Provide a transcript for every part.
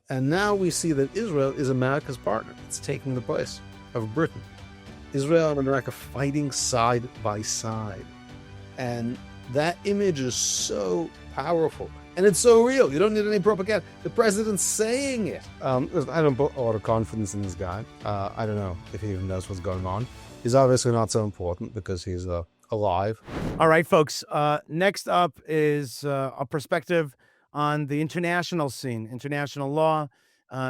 And now we see that Israel is America's partner. It's taking the place of Britain. Israel and America fighting side by side. And that image is so powerful. And it's so real. You don't need any propaganda. The president's saying it. I don't put a lot of confidence in this guy. I don't know if he even knows what's going on. He's obviously not so important because he's alive. All right, folks. Next up is a perspective on the international scene, international law,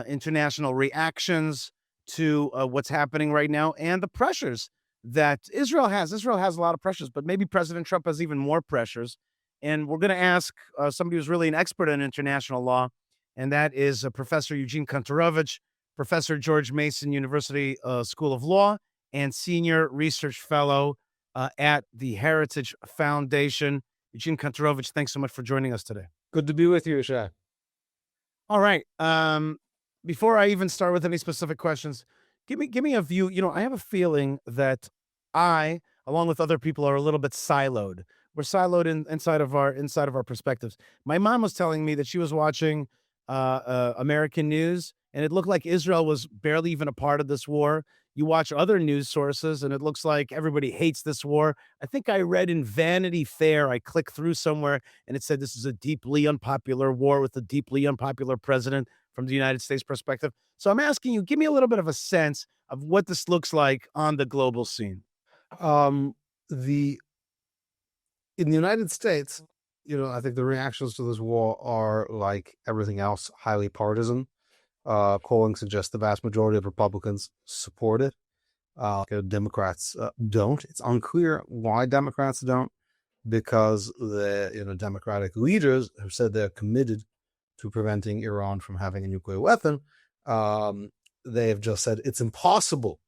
international reactions to what's happening right now, and the pressures that Israel has. Israel has a lot of pressures, but maybe President Trump has even more pressures. And we're going to ask somebody who's really an expert in international law, and that is Professor Eugene Kontorovich, Professor George Mason University School of Law, and Senior Research Fellow at the Heritage Foundation. Eugene Kontorovich, thanks so much for joining us today. Good to be with you, Shai. All right. Before I even start with any specific questions, give me a view. You know, I have a feeling that I, along with other people, are a little bit siloed. We're siloed inside of our perspectives. My mom was telling me that she was watching American news, and it looked like Israel was barely even a part of this war. You watch other news sources, and it looks like everybody hates this war. I think I read in Vanity Fair, I clicked through somewhere, and it said this is a deeply unpopular war with a deeply unpopular president from the United States perspective. So I'm asking you, give me a little bit of a sense of what this looks like on the global scene. In the United States, you know, I think the reactions to this war are like everything else, highly partisan. Polling suggests the vast majority of Republicans support it. Democrats don't. It's unclear why Democrats don't, because the Democratic leaders have said they're committed to preventing Iran from having a nuclear weapon. They have just said it's impossible.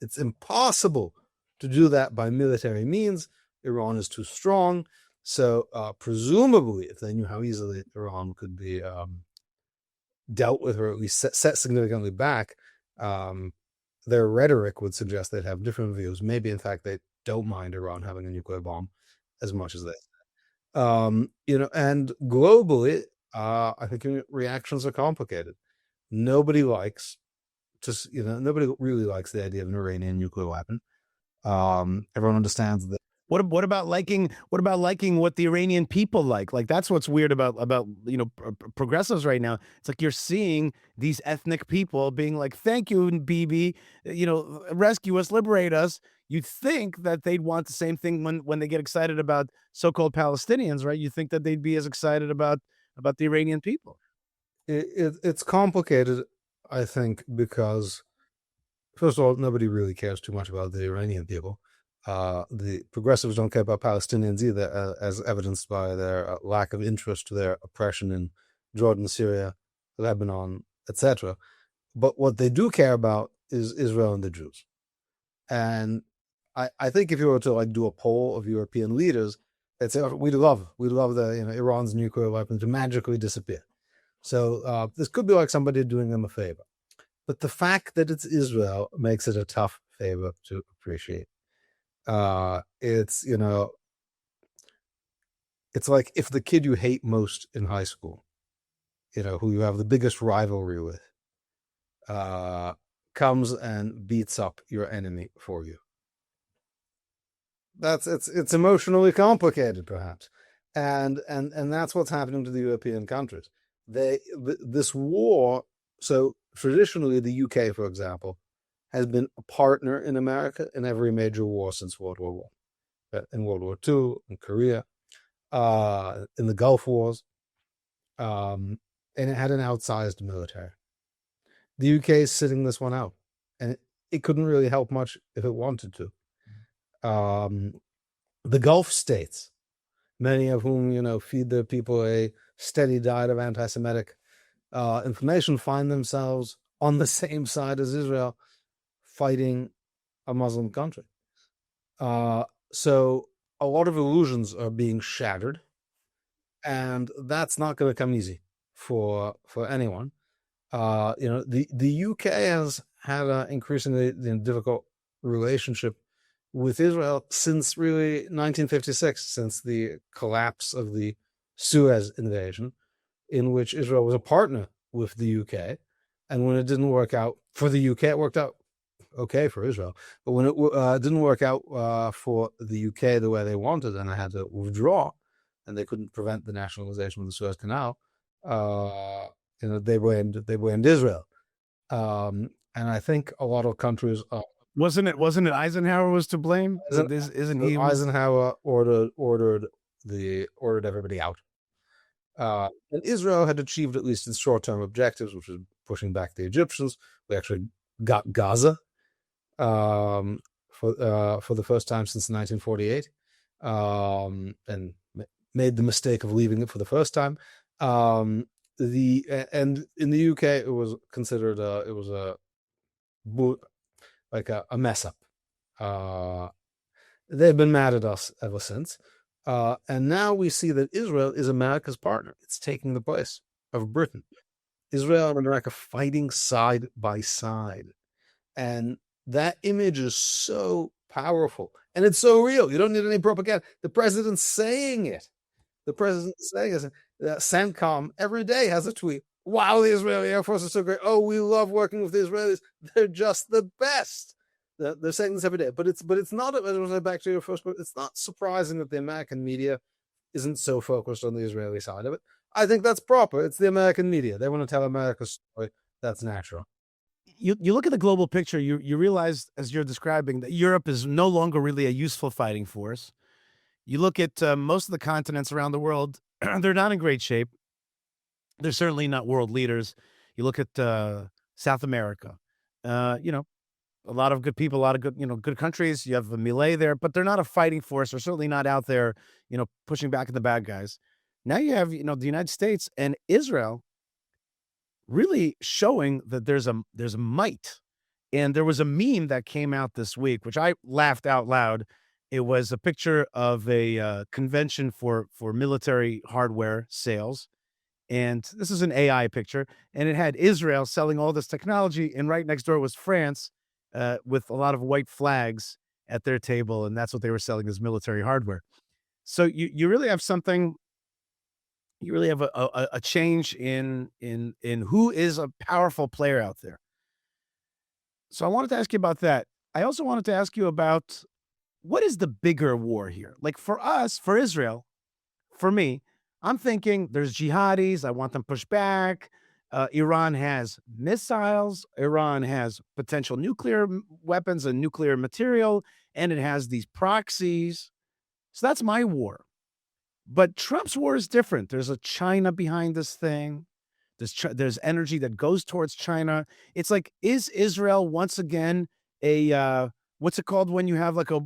It's impossible to do that by military means. Iran is too strong. So presumably, if they knew how easily Iran could be dealt with, or at least set significantly back, their rhetoric would suggest they'd have different views. Maybe, in fact, they don't mind Iran having a nuclear bomb as much as they say. And globally, I think reactions are complicated. Nobody really likes the idea of an Iranian nuclear weapon. Everyone understands that. What about liking what the Iranian people like? Like, that's what's weird about progressives right now. It's like you're seeing these ethnic people being like, "Thank you, Bibi, rescue us, liberate us." You'd think that they'd want the same thing when they get excited about so-called Palestinians, right? You think that they'd be as excited about the Iranian people. It's complicated, I think, because first of all, nobody really cares too much about the Iranian people. The progressives don't care about Palestinians either, as evidenced by their lack of interest, their oppression in Jordan, Syria, Lebanon, etc. But what they do care about is Israel and the Jews. And I think if you were to do a poll of European leaders, they'd say, we'd love the Iran's nuclear weapon to magically disappear. So this could be like somebody doing them a favor. But the fact that it's Israel makes it a tough favor to appreciate. It's like if the kid you hate most in high school, who you have the biggest rivalry with, comes and beats up your enemy for you. It's emotionally complicated, perhaps, and that's what's happening to the European countries. This war. So traditionally, the UK, for example, has been a partner in America in every major war since World War I, in World War II, in Korea, in the Gulf Wars, and it had an outsized military. The UK is sitting this one out, and it couldn't really help much if it wanted to. The Gulf states, many of whom feed their people a steady diet of anti-Semitic information, find themselves on the same side as Israel, fighting a Muslim country. So a lot of illusions are being shattered, and that's not going to come easy for anyone. The UK has had an increasingly difficult relationship with Israel since really 1956, since the collapse of the Suez invasion, in which Israel was a partner with the UK, and when it didn't work out for the UK, it worked out okay for Israel. But when it didn't work out for the UK the way they wanted, and they had to withdraw, and they couldn't prevent the nationalization of the Suez Canal, they blamed Israel. And I think a lot of countries wasn't it Eisenhower was to blame? Isn't he? Eisenhower ordered everybody out. And Israel had achieved at least its short-term objectives, which was pushing back the Egyptians. We actually got Gaza for the first time since 1948, and made the mistake of leaving it for the first time. And in the UK, it was considered a mess up. They've been mad at us ever since. And now we see that Israel is America's partner. It's taking the place of Britain. Israel and America fighting side by side. And that image is so powerful. And it's so real. You don't need any propaganda. The president's saying it. The president's saying it. CENTCOM every day has a tweet. Wow, the Israeli Air Force is so great. Oh, we love working with the Israelis. They're just the best. They're saying this every day. But it's not, back to your first point, it's not surprising that the American media isn't so focused on the Israeli side of it. I think that's proper. It's the American media. They want to tell America's story. That's natural. You look at the global picture, you realize, as you're describing, that Europe is no longer really a useful fighting force. You look at most of the continents around the world, they're not in great shape. They're certainly not world leaders. You look at South America, a lot of good people, a lot of good countries. You have a Milei there, but they're not a fighting force. They're certainly not out there, pushing back at the bad guys. Now you have, the United States and Israel really showing that there's a might. And there was a meme that came out this week, which I laughed out loud. It was a picture of a convention for military hardware sales. And this is an AI picture, and it had Israel selling all this technology, and right next door was France with a lot of white flags at their table, and that's what they were selling as military hardware. So you really have something. You really have a change in who is a powerful player out there. So I wanted to ask you about that. I also wanted to ask you about what is the bigger war here? Like for us, for Israel, for me, I'm thinking there's jihadis. I want them pushed back. Iran has missiles. Iran has potential nuclear weapons and nuclear material, and it has these proxies. So that's my war. But Trump's war is different. There's a China behind this thing. There's energy that goes towards China. It's like, is Israel once again a what's it called when you have like a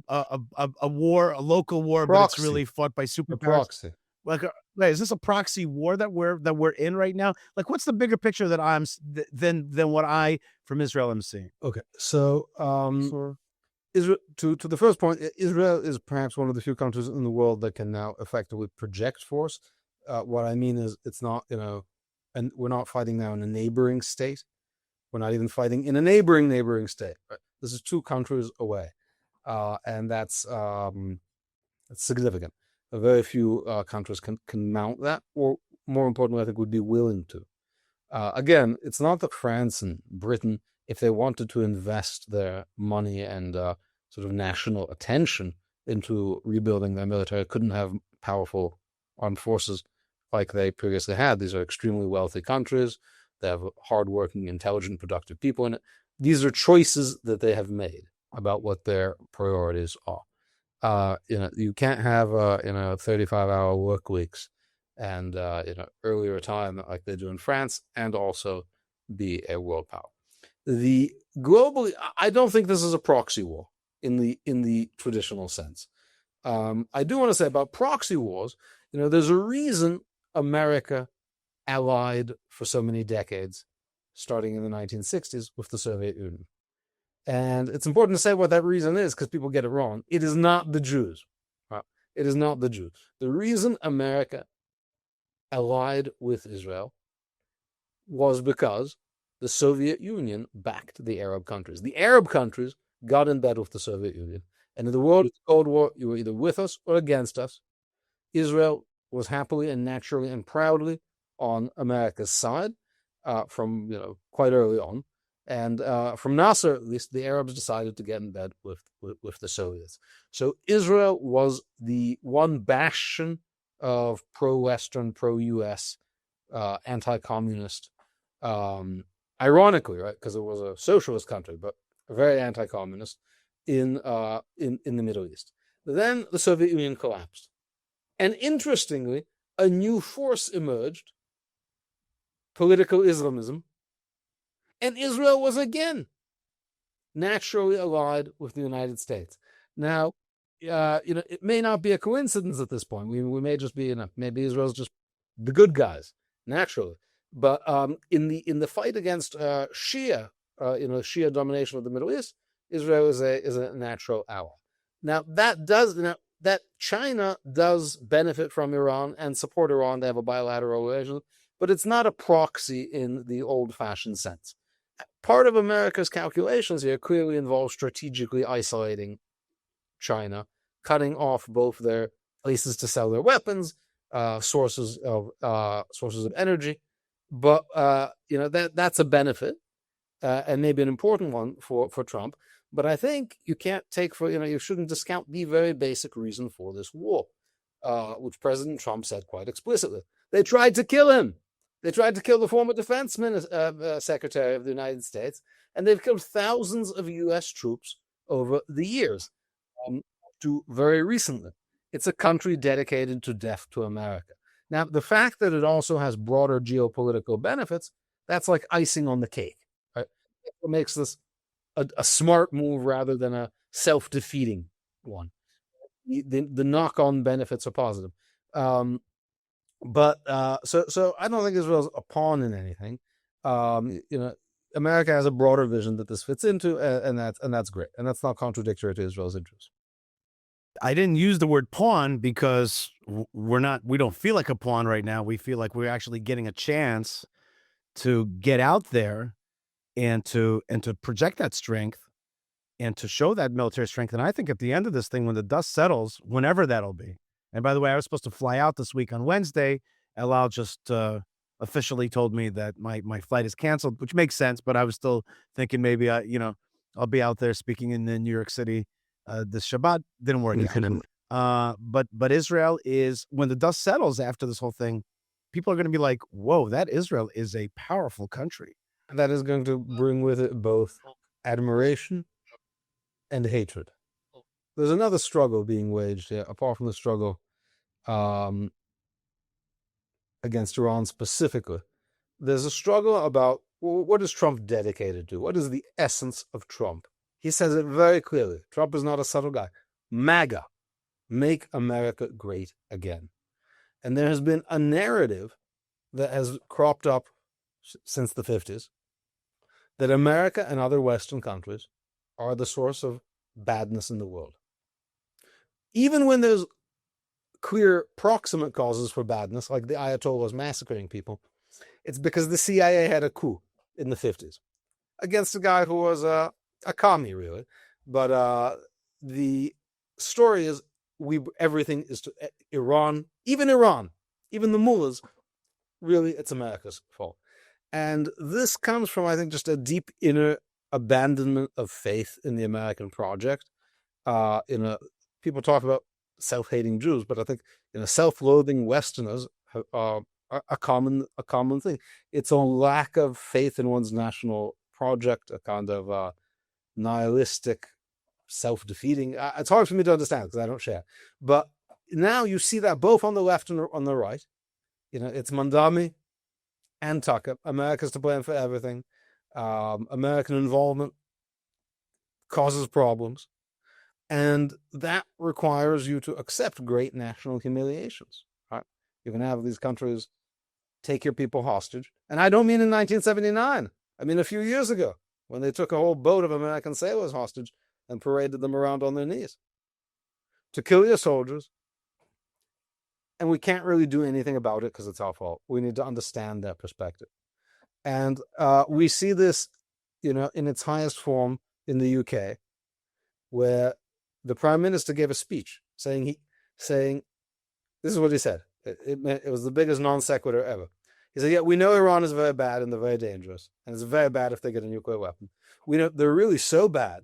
war, a local war, Proxy. but it's really fought by superpowers? Proxy. Like, is this a proxy war that we're in right now? Like, what's the bigger picture that I'm than what I from Israel am seeing? Okay, so Israel, to the first point, Israel is perhaps one of the few countries in the world that can now effectively project force. What I mean is, it's not, and we're not fighting now in a neighboring state. We're not even fighting in a neighboring state. Right? This is 2 countries away, and that's significant. Very few countries can mount that, or more importantly, I think would be willing to. Again, it's not that France and Britain, if they wanted to invest their money and sort of national attention into rebuilding their military, couldn't have powerful armed forces like they previously had. These are extremely wealthy countries. They have hardworking, intelligent, productive people in it. These are choices that they have made about what their priorities are. You can't have 35-hour work weeks and early retirement like they do in France, and also be a world power. Globally, I don't think this is a proxy war in the traditional sense. I do want to say about proxy wars, there's a reason America allied for so many decades, starting in the 1960s with the Soviet Union. And it's important to say what that reason is, because people get it wrong. It is not the Jews. Right? It is not the Jews. The reason America allied with Israel was because the Soviet Union backed the Arab countries. The Arab countries got in bed with the Soviet Union. And in the world of the Cold War, you were either with us or against us. Israel was happily and naturally and proudly on America's side. from quite early on. And from Nasser, at least, the Arabs decided to get in bed with the Soviets. So Israel was the one bastion of pro-Western, pro-US, anti-communist. Ironically, right, because it was a socialist country, but very anti-communist in the Middle East. Then the Soviet Union collapsed, and interestingly, a new force emerged, political Islamism, and Israel was again naturally allied with the United States. Now, it may not be a coincidence at this point. We may just be, maybe Israel's just the good guys naturally. But in the fight against Shia, Shia domination of the Middle East, Israel is a natural ally. Now that China does benefit from Iran and support Iran. They have a bilateral relation, but it's not a proxy in the old-fashioned sense. Part of America's calculations here clearly involves strategically isolating China, cutting off both their places to sell their weapons, sources of energy. But that's a benefit, and maybe an important one for Trump. But I think you can't take you shouldn't discount the very basic reason for this war, which President Trump said quite explicitly. They tried to kill him. They tried to kill the former defense secretary of the United States, and they've killed thousands of U.S. troops over the years, to very recently. It's a country dedicated to death to America. Now, the fact that it also has broader geopolitical benefits, that's like icing on the cake. Right? That's what makes this a smart move rather than a self-defeating one. The knock-on benefits are positive. But so I don't think Israel's a pawn in anything. America has a broader vision that this fits into, and that's great, and that's not contradictory to Israel's interests. I didn't use the word pawn because we don't feel like a pawn right now. We feel like we're actually getting a chance to get out there and to project that strength and to show that military strength. And I think at the end of this thing, when the dust settles, whenever that'll be. And by the way, I was supposed to fly out this week on Wednesday. El Al just officially told me that my flight is canceled, which makes sense. But I was still thinking maybe I'll be out there speaking in New York City this Shabbat. Didn't work out. But Israel is, when the dust settles after this whole thing, people are going to be like, whoa, that Israel is a powerful country. And that is going to bring with it both admiration and hatred. There's another struggle being waged here, apart from the struggle against Iran specifically. There's a struggle about, well, what is Trump dedicated to? What is the essence of Trump? He says it very clearly. Trump is not a subtle guy. MAGA, make America great again. And there has been a narrative that has cropped up since the 50s that America and other Western countries are the source of badness in the world. Even when there's clear proximate causes for badness, like the Ayatollahs massacring people, it's because the CIA had a coup in the 50s against a guy who was a commie, really. But the story is everything is to Iran, even the mullahs, really it's America's fault. And this comes from, I think, just a deep inner abandonment of faith in the American project. People talk about self-hating Jews, but I think self-loathing Westerners are a common thing. It's a lack of faith in one's national project, a kind of nihilistic, self-defeating. It's hard for me to understand because I don't share. But now you see that both on the left and on the right. It's Mandami and Tucker. America's to blame for everything. American involvement causes problems. And that requires you to accept great national humiliations. Right? You can have these countries take your people hostage. And I don't mean in 1979. I mean a few years ago, when they took a whole boat of American sailors hostage and paraded them around on their knees to kill your soldiers. And we can't really do anything about it because it's our fault. We need to understand their perspective. And we see this, in its highest form in the UK, where the Prime Minister gave a speech saying this is what he said. It was the biggest non sequitur ever. He said, yeah, we know Iran is very bad and they're very dangerous, and it's very bad if they get a nuclear weapon. We know they're really so bad.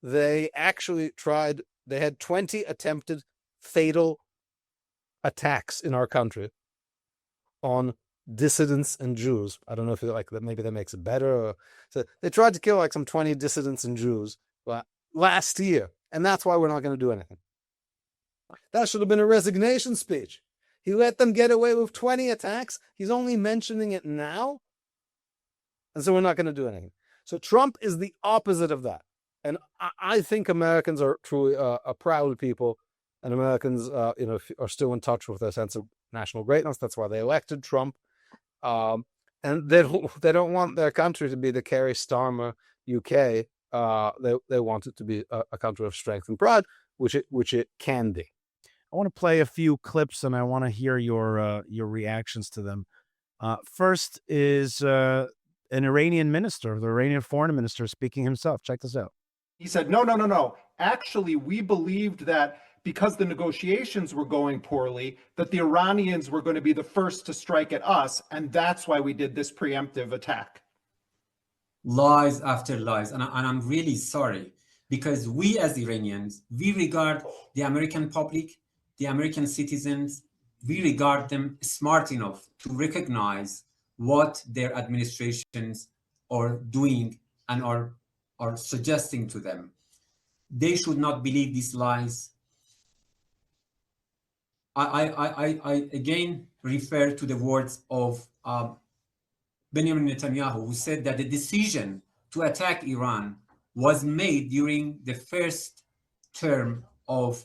They actually tried, they had 20 attempted fatal attacks in our country on dissidents and Jews. I don't know if you like that. Maybe that makes it better. So they tried to kill like some 20 dissidents and Jews last year, and that's why we're not going to do anything. That should have been a resignation speech. He let them get away with 20 attacks. He's only mentioning it now, and so we're not going to do anything. So Trump is the opposite of that, and I think Americans are truly a proud people, and Americans, are still in touch with their sense of national greatness. That's why they elected Trump. And they don't want their country to be the Keir Starmer UK. They want it to be a country of strength and pride, which it can be. I want to play a few clips, and I want to hear your reactions to them. First is an Iranian minister, the Iranian foreign minister, speaking himself. Check this out. He said, no. Actually, we believed that because the negotiations were going poorly, that the Iranians were going to be the first to strike at us, and that's why we did this preemptive attack. Lies after lies, and I'm really sorry, because we as Iranians, we regard the American public, the American citizens, we regard them smart enough to recognize what their administrations are doing and are suggesting to them. They should not believe these lies. I again refer to the words of Benjamin Netanyahu, who said that the decision to attack Iran was made during the first term of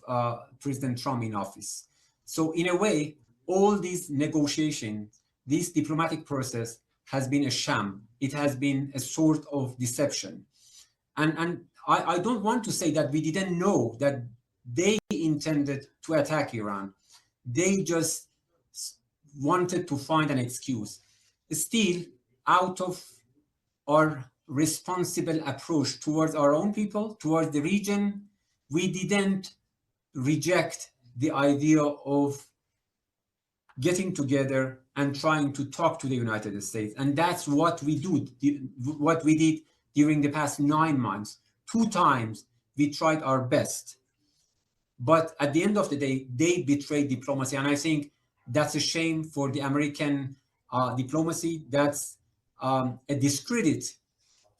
President Trump in office. So in a way, all these negotiations, this diplomatic process has been a sham. It has been a sort of deception. And I don't want to say that we didn't know that they intended to attack Iran. They just wanted to find an excuse. Still, out of our responsible approach towards our own people, towards the region, we didn't reject the idea of getting together and trying to talk to the United States. And that's what we did during the past 9 months. 2 times we tried our best. But at the end of the day, they betrayed diplomacy. And I think that's a shame for the American diplomacy. That's a discredit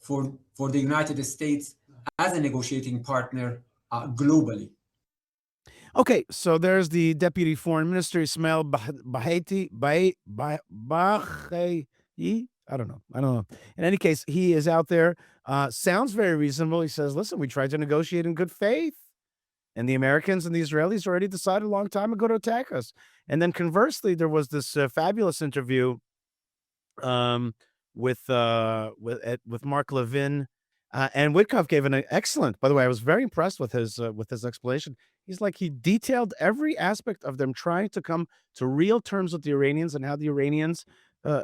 for the United States as a negotiating partner globally. Okay, so there's the Deputy Foreign Minister, Ismail Baheiti. I don't know. In any case, he is out there. Sounds very reasonable. He says, listen, we tried to negotiate in good faith. And the Americans and the Israelis already decided a long time ago to attack us. And then conversely, there was this fabulous interview with Mark Levin, and Witkoff gave an excellent. By the way, I was very impressed with his explanation. He's like, he detailed every aspect of them trying to come to real terms with the Iranians and how the Iranians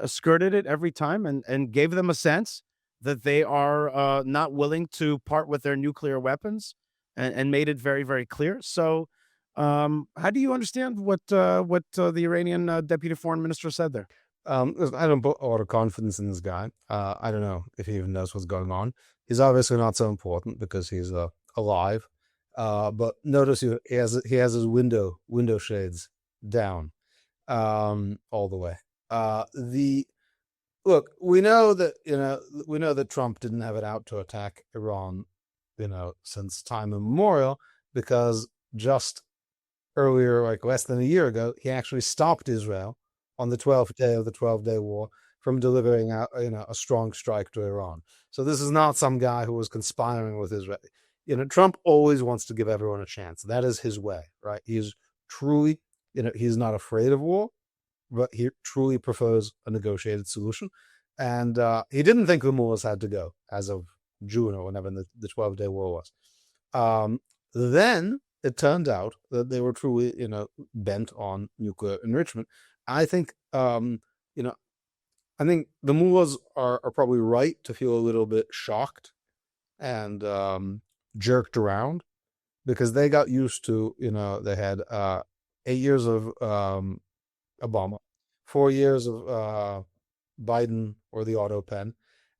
skirted it every time, and gave them a sense that they are not willing to part with their nuclear weapons. And made it very, very clear. So, how do you understand what the Iranian Deputy Foreign Minister said there? I don't put a lot of confidence in this guy. I don't know if he even knows what's going on. He's obviously not so important because he's alive. But notice he has his window shades down all the way. Look, we know that Trump didn't have it out to attack Iran, since time immemorial, because just earlier, like less than a year ago, he actually stopped Israel on the 12th day of the 12-day war from delivering a strong strike to Iran. So this is not some guy who was conspiring with Israel. Trump always wants to give everyone a chance. That is his way, right? He's truly, he's not afraid of war, but he truly prefers a negotiated solution. And he didn't think the mullahs had to go as of June or whenever the 12-day war was. Then it turned out that they were truly, bent on nuclear enrichment. I think, I think the mullahs are probably right to feel a little bit shocked and jerked around, because they got used to, they had 8 years of Obama, 4 years of Biden or the auto pen,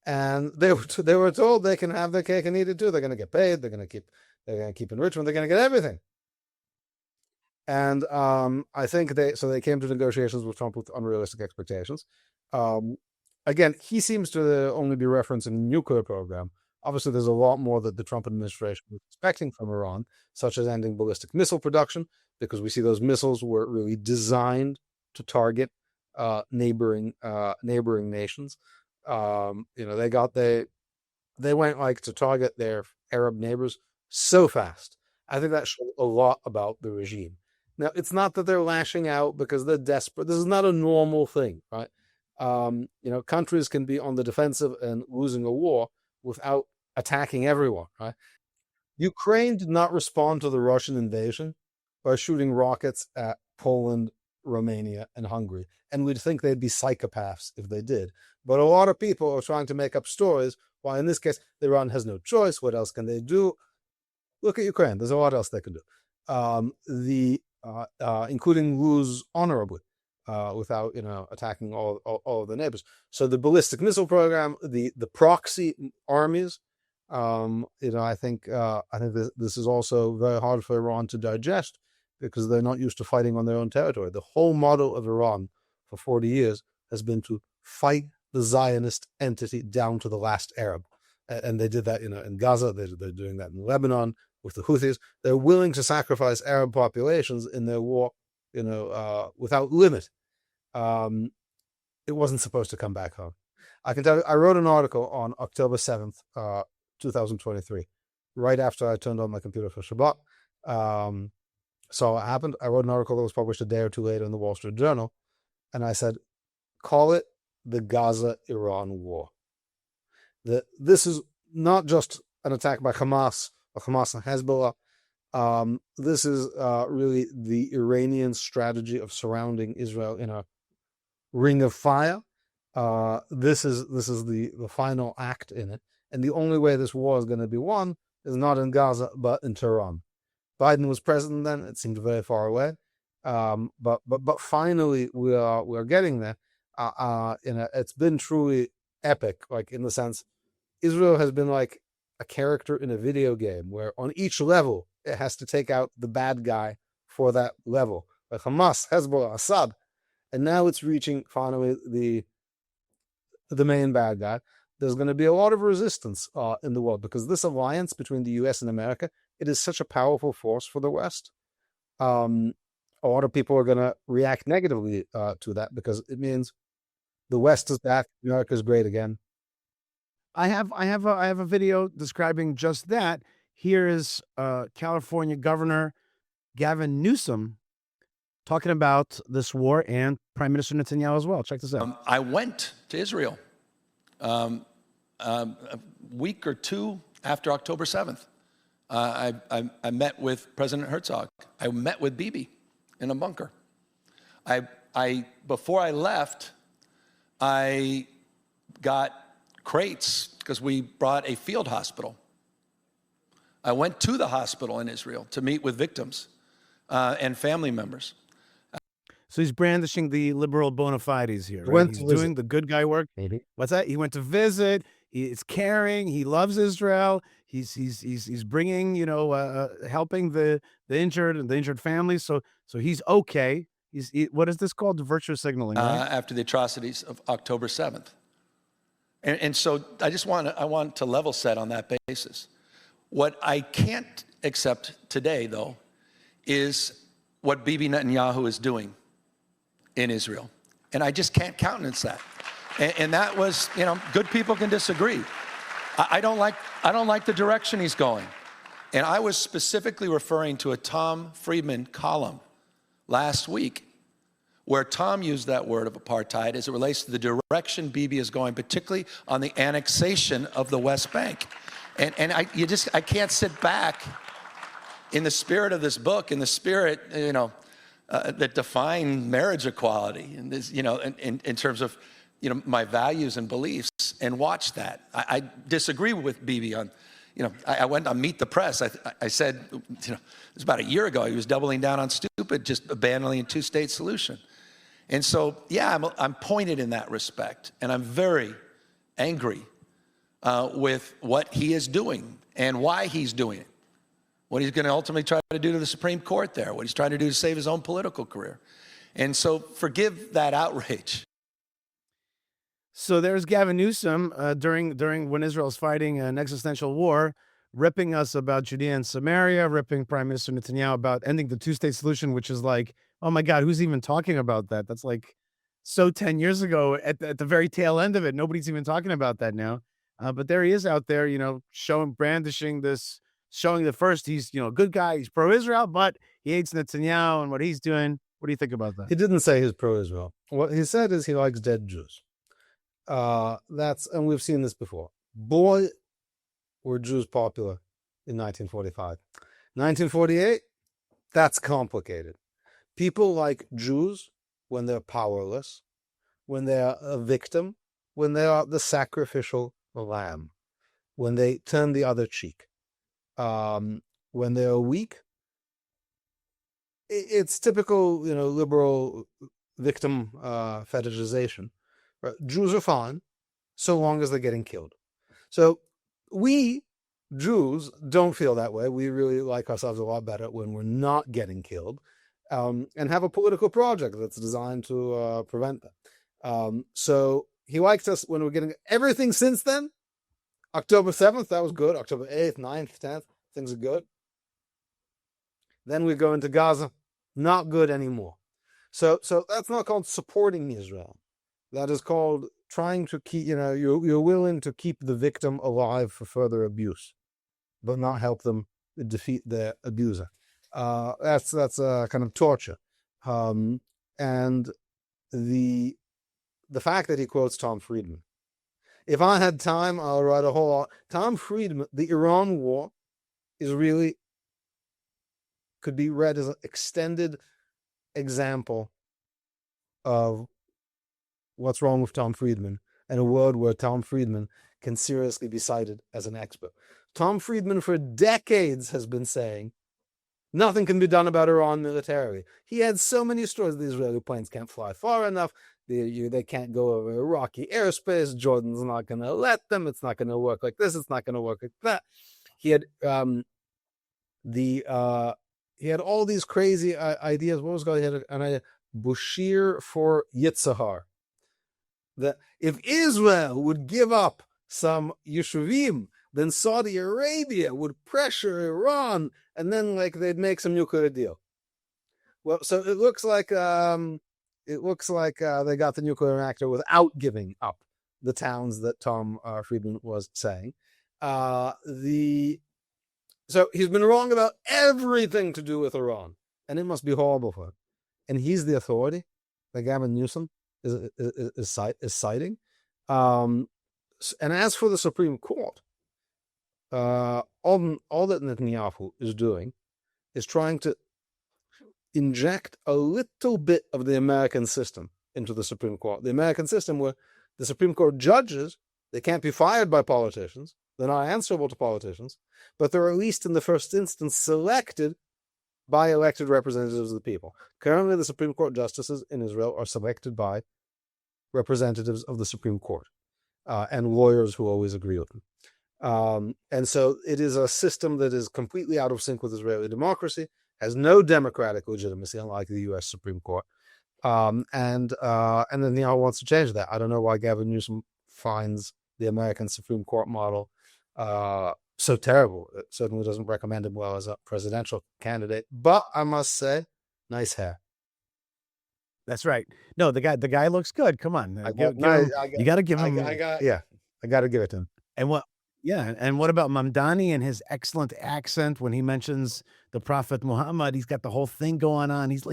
and they were told they can have their cake and eat it too. They're going to get paid. They're going to keep enrichment. They're going to get everything. And I think they came to negotiations with Trump with unrealistic expectations. Again, he seems to only be referencing the nuclear program. Obviously, there's a lot more that the Trump administration was expecting from Iran, such as ending ballistic missile production, because we see those missiles were really designed to target neighboring nations. They went like to target their Arab neighbors so fast. I think that shows a lot about the regime. Now, it's not that they're lashing out because they're desperate. This is not a normal thing, right? Countries can be on the defensive and losing a war without attacking everyone, right? Ukraine did not respond to the Russian invasion by shooting rockets at Poland, Romania, and Hungary. And we'd think they'd be psychopaths if they did. But a lot of people are trying to make up stories why, in this case, Iran has no choice. What else can they do? Look at Ukraine. There's a lot else they can do. Including lose honorably without attacking all of the neighbors. So the ballistic missile program, the proxy armies, I think this is also very hard for Iran to digest because they're not used to fighting on their own territory. The whole model of Iran for 40 years has been to fight the Zionist entity down to the last Arab, and they did that in Gaza. They're doing that in Lebanon with the Houthis. They're willing to sacrifice Arab populations in their war, without limit. It wasn't supposed to come back home. I can tell you, I wrote an article on October 7th, 2023, right after I turned on my computer for Shabbat. So what happened, I wrote an article that was published a day or two later in the Wall Street Journal, and I said, call it the Gaza-Iran war. This is not just an attack by Hamas and Hezbollah. This is really the Iranian strategy of surrounding Israel in a ring of fire. This is the final act in it, and the only way this war is going to be won is not in Gaza but in Tehran. Biden was president then; it seemed very far away, but finally we are getting there. It's been truly epic, like in the sense Israel has been like a character in a video game where on each level it has to take out the bad guy for that level, like Hamas, Hezbollah, Assad, and now it's reaching finally the main bad guy. There's going to be a lot of resistance in the world because this alliance between the U.S. and America, it is such a powerful force for the West. A lot of people are going to react negatively to that because it means the West is back, America is great again. I have a video describing just that. Here is California Governor Gavin Newsom talking about this war and Prime Minister Netanyahu as well. Check this out. I went to Israel a week or two after October 7th. I met with President Herzog. I met with Bibi in a bunker. Before I left, I got crates because we brought a field hospital. I went to the hospital in Israel to meet with victims and family members. So he's brandishing the liberal bona fides here. He Right? went He's to doing visit. the good guy work. Maybe. What's that? He went to visit. He's caring. He loves Israel. He's bringing, helping the injured and the injured families. So he's okay. What is this called? Virtue signaling, right? After the atrocities of October 7th. And so I want to level set on that basis. What I can't accept today, though, is what Bibi Netanyahu is doing in Israel. And I just can't countenance that. And that was, good people can disagree. I don't like the direction he's going. And I was specifically referring to a Tom Friedman column last week where Tom used that word of apartheid as it relates to the direction Bibi is going, particularly on the annexation of the West Bank. And I can't sit back in the spirit of this book, in the spirit, that define marriage equality, and this, in terms of, my values and beliefs, and watch that. I disagree with Bibi on, I went on Meet the Press. I said, it was about a year ago, he was doubling down on stupid, just abandoning a two-state solution. And so, yeah, I'm pointed in that respect, and I'm very angry with what he is doing and why he's doing it. What he's going to ultimately try to do to the Supreme Court there, what he's trying to do to save his own political career. And so forgive that outrage. So there's Gavin Newsom during when Israel's fighting an existential war, ripping us about Judea and Samaria, ripping Prime Minister Netanyahu about ending the two-state solution, which is like, oh my God, who's even talking about that? That's like so 10 years ago at the very tail end of it. Nobody's even talking about that now. But there he is out there, brandishing this, showing that first he's, a good guy, he's pro-Israel, but he hates Netanyahu and what he's doing. What do you think about that? He didn't say he's pro-Israel. What he said is he likes dead Jews. And we've seen this before. Boy, were Jews popular in 1945. 1948, that's complicated. People like Jews when they're powerless, when they're a victim, when they are the sacrificial lamb, when they turn the other cheek, when they are weak. It's typical, liberal victim fetishization. Right? Jews are fine so long as they're getting killed. So we Jews don't feel that way. We really like ourselves a lot better when we're not getting killed, and have a political project that's designed to prevent that. So he liked us when we're getting everything since then. October 7th, that was good. October 8th, 9th, 10th, things are good. Then we go into Gaza, not good anymore. So that's not called supporting Israel. That is called trying to keep, you're willing to keep the victim alive for further abuse, but not help them defeat their abuser. That's kind of torture. And the fact that he quotes Tom Friedman. If I had time, I'll write a whole lot. Tom Friedman, the Iran war could be read as an extended example of what's wrong with Tom Friedman, and a world where Tom Friedman can seriously be cited as an expert. Tom Friedman for decades has been saying nothing can be done about Iran militarily. He had so many stories. The Israeli planes can't fly far enough. They can't go over Iraqi airspace. Jordan's not going to let them. It's not going to work like this. It's not going to work like that. He had he had all these crazy ideas. What was going? He had an idea, Bushir for Yitzhahar. That if Israel would give up some Yeshuvim, then Saudi Arabia would pressure Iran, and then they'd make some nuclear deal. Well, so it looks like they got the nuclear reactor without giving up the towns that Tom Friedman was saying. So he's been wrong about everything to do with Iran, and it must be horrible for him. And he's the authority that Gavin Newsom is citing. And as for the Supreme Court, all that Netanyahu is doing is trying to inject a little bit of the American system into the Supreme Court. The American system where the Supreme Court judges, they can't be fired by politicians, they're not answerable to politicians, but they're at least in the first instance selected by elected representatives of the people. Currently, the Supreme Court justices in Israel are selected by representatives of the Supreme Court and lawyers who always agree with them. And so it is a system that is completely out of sync with Israeli democracy, has no democratic legitimacy, unlike the U.S. Supreme Court. And then Netanyahu wants to change that. I don't know why Gavin Newsom finds the American Supreme Court model so terrible. It certainly doesn't recommend him well as a presidential candidate. But I must say, nice hair. That's right. No, the guy looks good. Come on, you got to give him. I got to give it to him. And what about Mamdani and his excellent accent when he mentions the Prophet Muhammad? He's got the whole thing going on. He's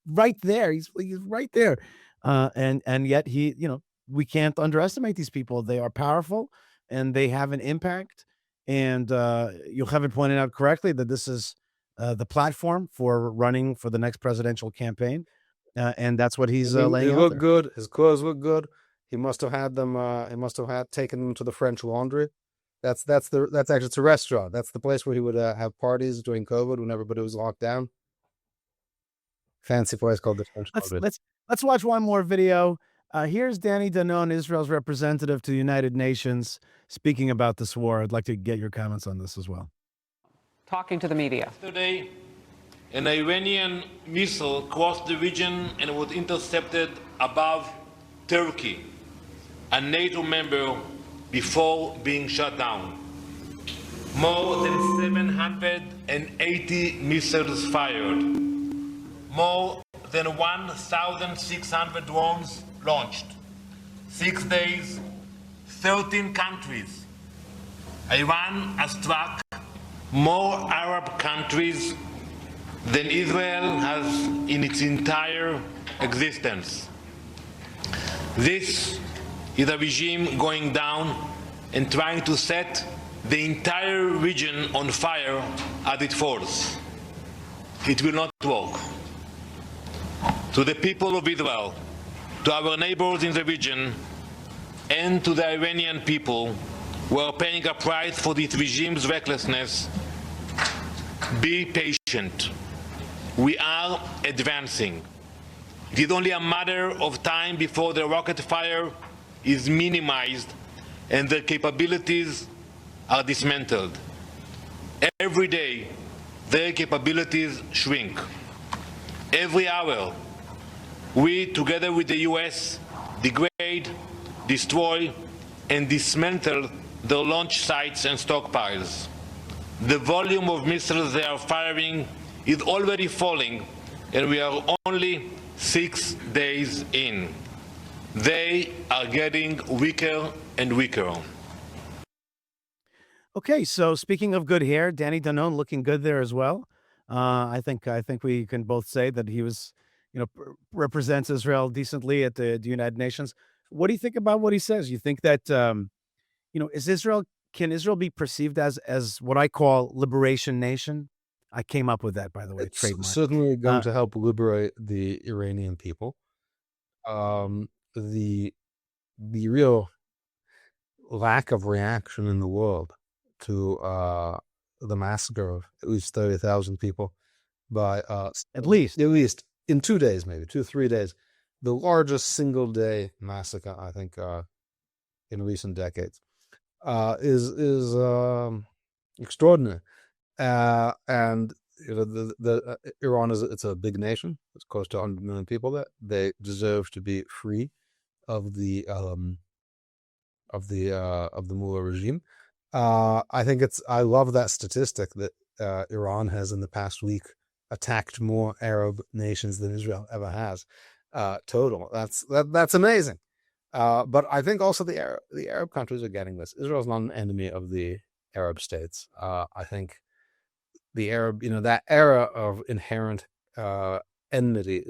right there. He's right there. And yet we can't underestimate these people. They are powerful and they have an impact. And Yocheved pointed out correctly that this is the platform for running for the next presidential campaign. And that's what he's laying out. He looked good. His clothes look good. He must have had them. He must have taken them to the French Laundry. That's actually, it's a restaurant. That's the place where he would have parties during COVID when everybody was locked down. Fancy place called the French Laundry. Let's watch one more video. Here's Danon, Israel's representative to the United Nations, speaking about this war. I'd like to get your comments on this as well. Talking to the media. Yesterday, an Iranian missile crossed the region and was intercepted above Turkey, a NATO member, before being shot down. More than 780 missiles fired. More than 1,600 drones launched. 6 days, 13 countries. Iran has struck more Arab countries than Israel has in its entire existence. This is a regime going down and trying to set the entire region on fire as it falls. It will not work. To the people of Israel, to our neighbors in the region, and to the Iranian people who are paying a price for this regime's recklessness, be patient. We are advancing. It is only a matter of time before the rocket fire is minimized and their capabilities are dismantled. Every day, their capabilities shrink. Every hour, we, together with the U.S., degrade, destroy, and dismantle their launch sites and stockpiles. The volume of missiles they are firing is already falling, and we are only 6 days in. They are getting weaker and weaker. Okay, so speaking of good hair, Danon looking good there as well. I think we can both say that he was, represents Israel decently at the United Nations. What do you think about what he says? You think that can Israel be perceived as what I call liberation nation? I came up with that, by the way. It's trademark. certainly going to help liberate the Iranian people. The real lack of reaction in the world to the massacre of at least 30,000 people by at least in 2 days, maybe 2-3 days, the largest single day massacre I think in recent decades, is extraordinary. And Iran it's a big nation. It's close to 100 million people. That they deserve to be free of the Mullah regime. I love that statistic that Iran has in the past week attacked more Arab nations than Israel ever has. Total. That's amazing. But I think also the Arab countries are getting this. Israel's not an enemy of the Arab states. I think the Arab, that era of inherent enmity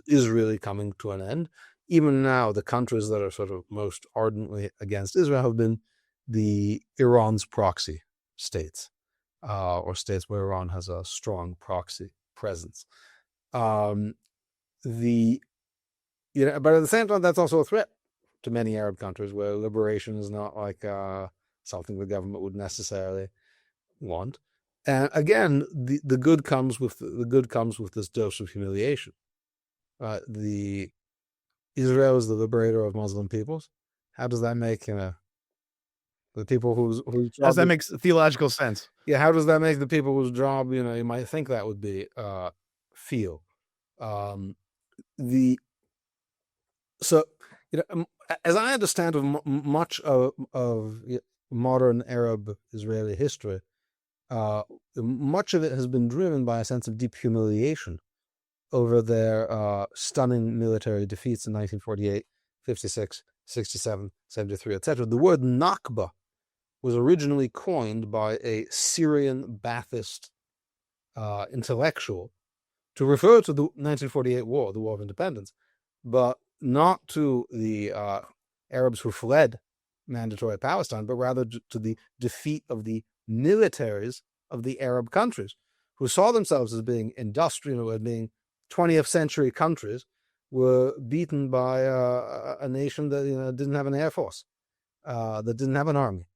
is really coming to an end. Even now, the countries that are sort of most ardently against Israel have been Iran's proxy states, or states where Iran has a strong proxy presence. But at the same time, that's also a threat to many Arab countries where liberation is not like something the government would necessarily want. And again, the good comes with this dose of humiliation. Israel is the liberator of Muslim peoples. How does that make the people whose does that make theological sense? Yeah, how does that make the people whose job you might think that would be feel? As I understand of much of modern Arab Israeli history, much of it has been driven by a sense of deep humiliation over their stunning military defeats in 1948, 56, 67, 73, etc. The word Nakba was originally coined by a Syrian Ba'athist intellectual to refer to the 1948 war, the War of Independence, but not to the Arabs who fled mandatory Palestine, but rather to the defeat of the militaries of the Arab countries, who saw themselves as being industrial, as being 20th century countries, were beaten by a nation that didn't have an air force, that didn't have an army,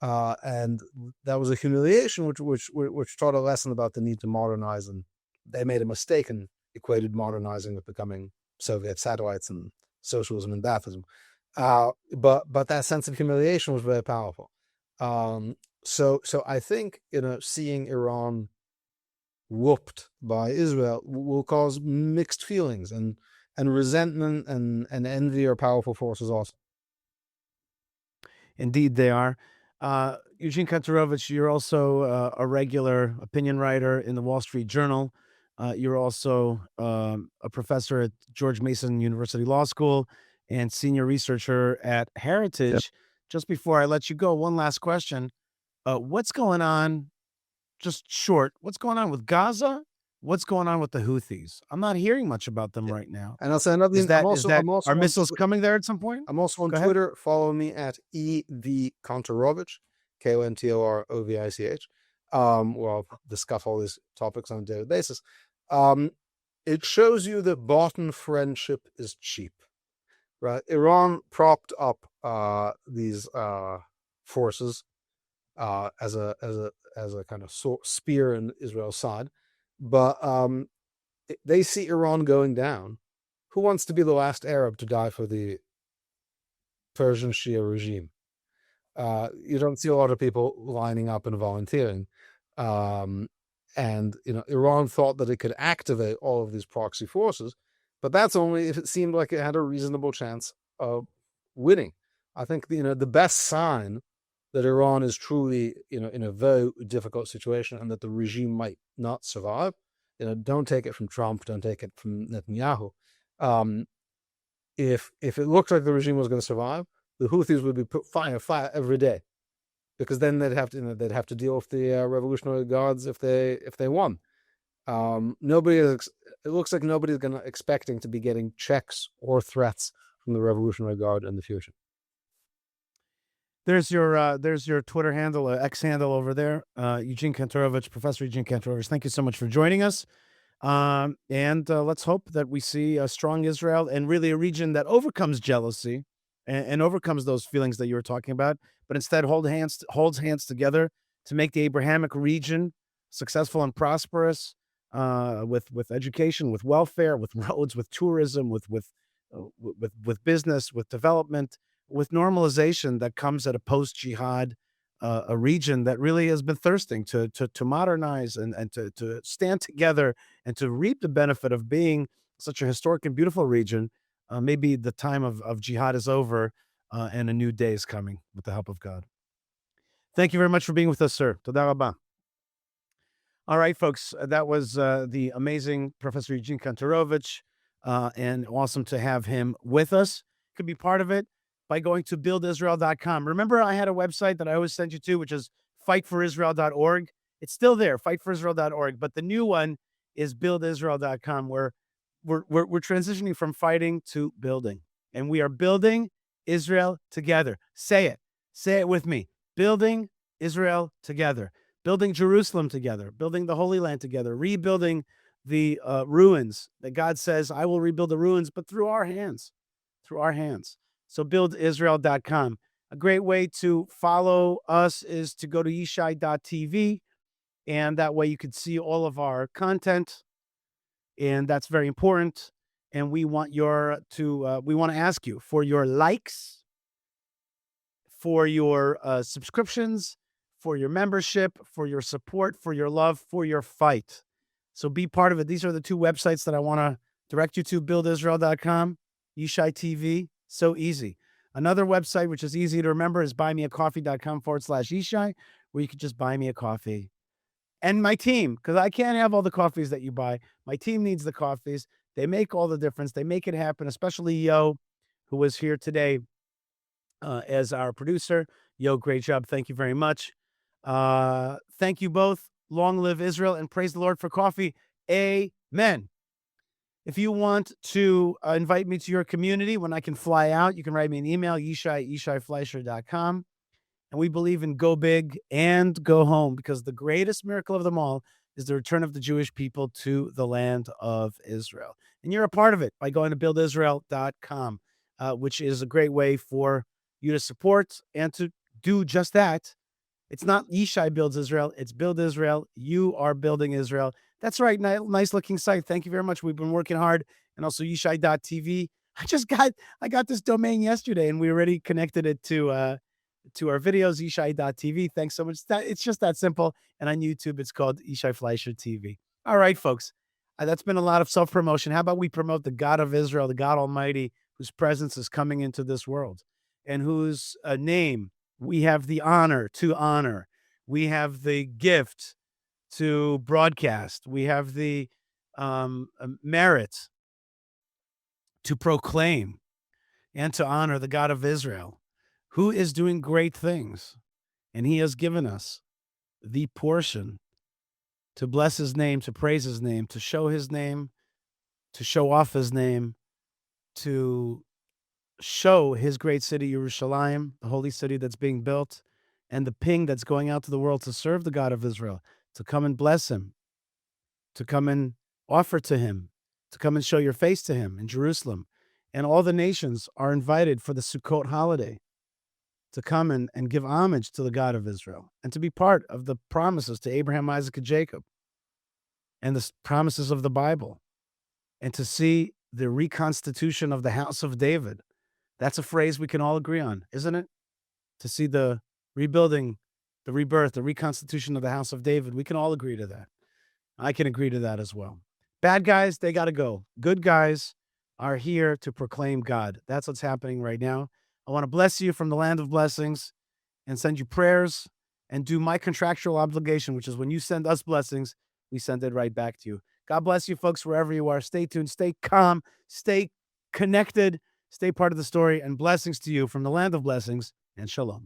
and that was a humiliation which taught a lesson about the need to modernize. And they made a mistake and equated modernizing with becoming Soviet satellites and socialism and Baathism. But that sense of humiliation was very powerful. So I think, seeing Iran whooped by Israel will cause mixed feelings, and resentment and envy are powerful forces also. Indeed, they are. Eugene Kontorovich, you're also a regular opinion writer in the Wall Street Journal. You're also a professor at George Mason University Law School and senior researcher at Heritage. Yep. Just before I let you go, one last question. What's going on, just short, what's going on with Gaza? What's going on with the Houthis? I'm not hearing much about them right now. And I'll say another Is thing. that, are missiles coming there at some point? I'm also on Go ahead. Twitter. Follow me at EV Kontorovich, Kontorovich. Where I'll discuss all these topics on a daily basis. It shows you that bought-in friendship is cheap, right? Iran propped up these forces as a kind of spear in Israel's side, but they see Iran going down. Who wants to be the last Arab to die for the Persian Shia regime? You don't see a lot of people lining up and volunteering. And Iran thought that it could activate all of these proxy forces, but that's only if it seemed like it had a reasonable chance of winning. I think the best sign that Iran is truly in a very difficult situation and that the regime might not survive. Don't take it from Trump, don't take it from Netanyahu. If it looked like the regime was going to survive, the Houthis would be fire every day, because then they'd have to deal with the Revolutionary Guards if they won. It looks like nobody's expecting to be getting checks or threats from the Revolutionary Guard in the future. There's your Twitter handle, X handle over there, Eugene Kontorovich, Professor Eugene Kontorovich. Thank you so much for joining us. And let's hope that we see a strong Israel and really a region that overcomes jealousy and overcomes those feelings that you were talking about, but instead holds hands together to make the Abrahamic region successful and prosperous, with education, with welfare, with roads, with tourism, with business, with development, with normalization that comes at a post-jihad a region that really has been thirsting to modernize and to stand together and to reap the benefit of being such a historic and beautiful region. Maybe the time of jihad is over and a new day is coming with the help of God. Thank you very much for being with us, sir. Toda rabba. All right, folks, that was the amazing Professor Eugene Kontorovich, and awesome to have him with us. Could be part of it by going to buildisrael.com. Remember, I had a website that I always send you to, which is fightforisrael.org. It's still there, fightforisrael.org, but the new one is buildisrael.com, where we're transitioning from fighting to building, and we are building Israel together. Say it with me. Building Israel together, building Jerusalem together, building the Holy Land together, rebuilding the ruins that God says, I will rebuild the ruins, but through our hands. So buildisrael.com. A great way to follow us is to go to yishai.tv, and that way you can see all of our content, and that's very important. And we want we want to ask you for your likes, for your subscriptions, for your membership, for your support, for your love, for your fight. So be part of it. These are the two websites that I want to direct you to: buildisrael.com, Yishai TV. So easy. Another website, which is easy to remember, is buymeacoffee.com/Yishai, where you can just buy me a coffee. And my team, because I can't have all the coffees that you buy. My team needs the coffees. They make all the difference. They make it happen, especially Yo, who was here today as our producer. Yo, great job. Thank you very much. Thank you both. Long live Israel, and praise the Lord for coffee. Amen. If you want to invite me to your community when I can fly out, you can write me an email, yishai@yishaifleischer.com. And we believe in go big and go home, because the greatest miracle of them all is the return of the Jewish people to the land of Israel. And you're a part of it by going to buildisrael.com, which is a great way for you to support and to do just that. It's not Yishai builds Israel, it's Build Israel. You are building Israel. That's right. Nice looking site. Thank you very much. We've been working hard, and also Yishai.tv. I got this domain yesterday, and we already connected it to our videos, Yishai.tv. Thanks so much. It's just that simple. And on YouTube, it's called Yishai Fleischer TV. All right, folks. That's been a lot of self-promotion. How about we promote the God of Israel, the God Almighty, whose presence is coming into this world, and whose name we have the honor to honor. We have the gift to broadcast. We have the merit to proclaim and to honor the God of Israel, who is doing great things. And he has given us the portion to bless his name, to praise his name, to show his name, to show off his name, to show his great city, Yerushalayim, the holy city that's being built, and the ping that's going out to the world to serve the God of Israel, to come and bless him, to come and offer to him, to come and show your face to him in Jerusalem. And all the nations are invited for the Sukkot holiday to come and give homage to the God of Israel and to be part of the promises to Abraham, Isaac, and Jacob and the promises of the Bible, and to see the reconstitution of the house of David. That's a phrase we can all agree on, isn't it? To see the rebuilding, the rebirth, the reconstitution of the house of David. We can all agree to that. I can agree to that as well. Bad guys, they got to go. Good guys are here to proclaim God. That's what's happening right now. I want to bless you from the land of blessings and send you prayers and do my contractual obligation, which is when you send us blessings, we send it right back to you. God bless you, folks, wherever you are. Stay tuned, stay calm, stay connected, stay part of the story, and blessings to you from the land of blessings, and shalom.